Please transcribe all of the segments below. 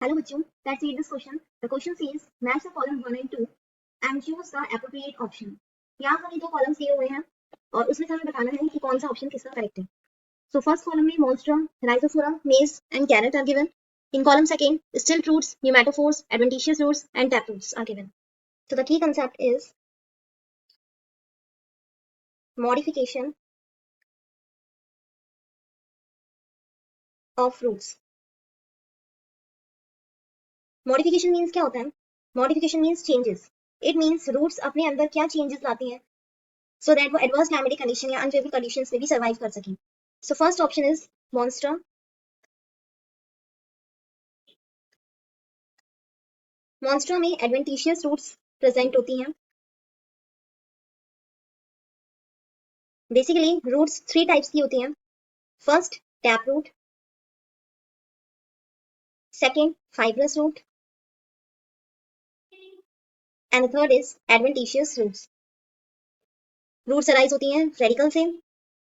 Hello बच्चों, let's read this question. The question says match the columns 1 and 2 and choose the appropriate option. यहाँ हमें दो columns दिए हुए हैं और उसमें से हमें बताना है कि कौन सा ऑप्शन किसका करेक्ट है. So first column में monstrum, rhizophora, maize and carrot are given. In column second, stilt roots, pneumatophores, adventitious roots and taproots are given. So the key concept is modification of roots. Modification means क्या होता है? Modification means changes. It means roots अपने अंदर क्या changes लाती हैं so that वो adverse climatic condition या अनफेवरेबल कंडीशंस में भी सर्वाइव कर सकें. So first option is Monstera. Monstera में एडवेंटिशियस रूट्स प्रेजेंट होती हैं. बेसिकली रूट्स थ्री टाइप्स की होती हैं. First tap root, second fibrous root and third is adventitious roots. Roots arise होती हैं रेडिकल से.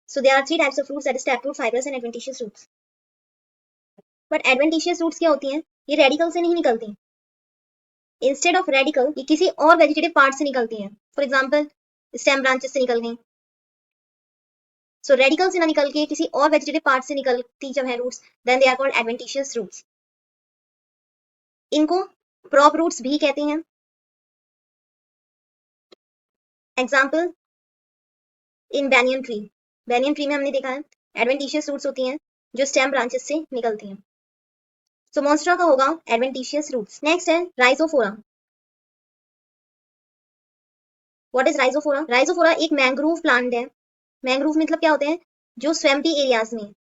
So there are three types of roots, that is taproot, fibrous and adventitious roots. But adventitious roots क्या होती हैं? ये radical से नहीं निकलती. इंस्टेड ऑफ रेडिकल ये किसी और वेजिटेटिव पार्ट से निकलती हैं. फॉर एग्जांपल स्टेम ब्रांचेस से निकल गई. सो रेडिकल से ना निकल के किसी और वेजिटेटिव पार्ट से निकलती जब है roots, then they are called adventitious roots. इनको प्रॉप रूट्स भी कहते हैं. Example in banyan tree. Banyan tree में हमने देखा है एडवेंटिशियस रूट्स होती हैं जो स्टेम ब्रांचेस से निकलती हैं. सो मॉन्स्ट्रा का होगा एडवेंटिशियस रूट्स. नेक्स्ट है Rhizophora. What is Rhizophora? Rhizophora एक मैंग्रोव प्लांट है. मैंग्रोव मतलब क्या होते हैं? जो स्वैम्पी एरियाज में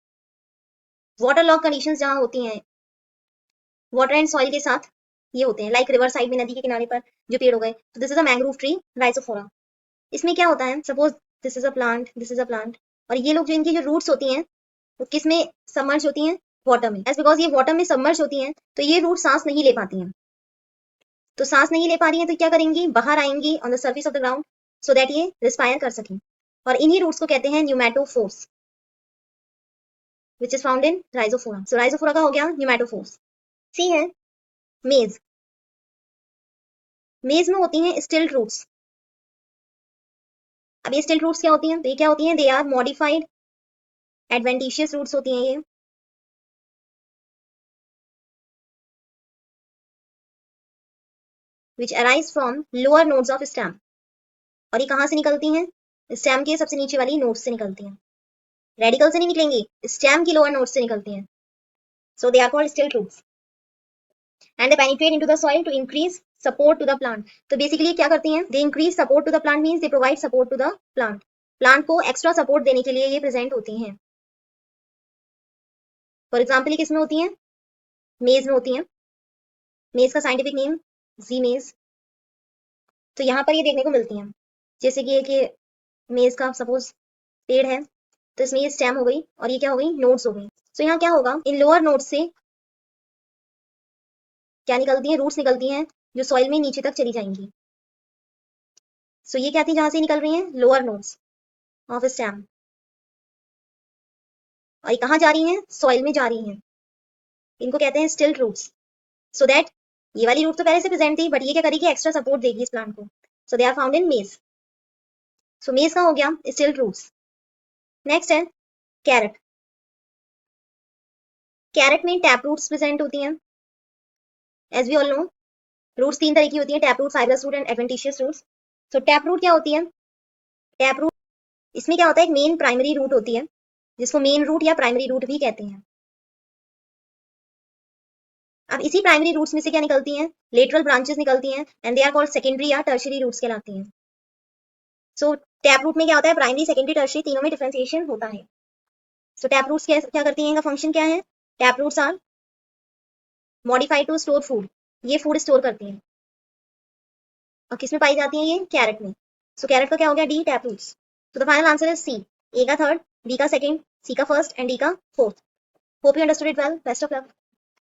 वाटर लॉक कंडीशंस जहां होती हैं, वाटर एंड सॉइल के साथ ये होते हैं. लाइक रिवर साइड में नदी के किनारे पर जो पेड़ हो गए, तो this is a mangrove tree Rhizophora. इसमें क्या होता है? Suppose this is a plant, this is a plant, और ये लोग जो इनकी जो रूट्स होती हैं वो किस में सबमर्ज होती हैं? वाटर में. एज बिकॉज ये वाटर में सबमर्ज होती हैं तो ये रूट सांस नहीं ले पाती हैं. तो सांस नहीं ले पा रही हैं तो क्या करेंगी? बाहर आएंगी on the surface of the ground so that ये रिस्पायर कर सकें. और इन्हीं रूट्स को कहते हैं pneumatophores, which is found in rhizophora. So rhizophora का हो गया न्यूमैटोफोर्स. सी है मेज. मेज में होती हैं स्टिल्ट रूट्स. अब ये स्टिल्ट रूट्स क्या होती हैं? तो ये क्या होती हैं? They are modified adventitious roots होती हैं ये. which arise from lower nodes of stem. और ये कहाँ से निकलती हैं? स्टेम के सबसे नीचे वाली नोड्स से निकलती हैं. रेडिकल से नहीं निकलेंगी, स्टेम की लोअर नोड्स से निकलती हैं. So they are called stilt roots. And they penetrate into the soil to increase support to the plant. तो बेसिकली क्या करती हैं? They increase support to the plant means they provide support to the plant. Plant को extra support देने के लिए ये present होती हैं. फॉर एग्जाम्पल किस में होती हैं? मेज में होती हैं. मेज का साइंटिफिक नेम जी मेज. तो यहाँ पर ये देखने को मिलती हैं. जैसे कि मेज का सपोज पेड़ है तो इसमें ये स्टेम हो गई और ये क्या हो गई? नोड्स हो गई. तो यहाँ क्या होगा? इन लोअर नोड्स से क्या निकलती हैं? रूट्स निकलती हैं जो सॉइल में नीचे तक चली जाएंगी. सो ये क्या थी जहां से निकल रही हैं? Lower nodes of stem. और ये कहाँ जा रही हैं? सॉइल में जा रही हैं. इनको कहते हैं स्टिल्ट रूट्स. सो दैट ये वाली रूट तो पहले से प्रेजेंट थी बट ये क्या करेगी? एक्स्ट्रा सपोर्ट देगी इस प्लांट को. सो दे आर फाउंड इन मेज. सो मेज का हो गया स्टिल्ट रूट्स. नेक्स्ट है कैरेट. कैरेट में टैप रूट्स प्रेजेंट होती हैं. As we all know roots तीन तरह की होती हैं: tap root, fibrous root and adventitious roots. So tap root क्या होती है? टैप रूट इसमें क्या होता है? एक मेन प्राइमरी रूट होती है जिसको मेन रूट या प्राइमरी रूट भी कहते हैं. अब इसी प्राइमरी रूट्स में से क्या निकलती हैं? लेटरल ब्रांचेस निकलती हैं and they are called secondary या टर्शियरी रूट्स कहलाती हैं. सो टैप रूट में क्या होता है? प्राइमरी, सेकेंडरी, टर्शियरी तीनों में डिफरेंशिएशन होता है. सो टैप रूट्स क्या करती हैं? इनका फंक्शन क्या है? Tap roots are modified to store food. ये फूड स्टोर करती हैं. और किस में पाई जाती हैं? ये कैरेट में. सो कैरेट का क्या हो गया? D tap roots. तो the final answer is C. A का थर्ड, बी का सेकंड, सी का फर्स्ट एंड डी का fourth. Hope you understood it well. Best of luck.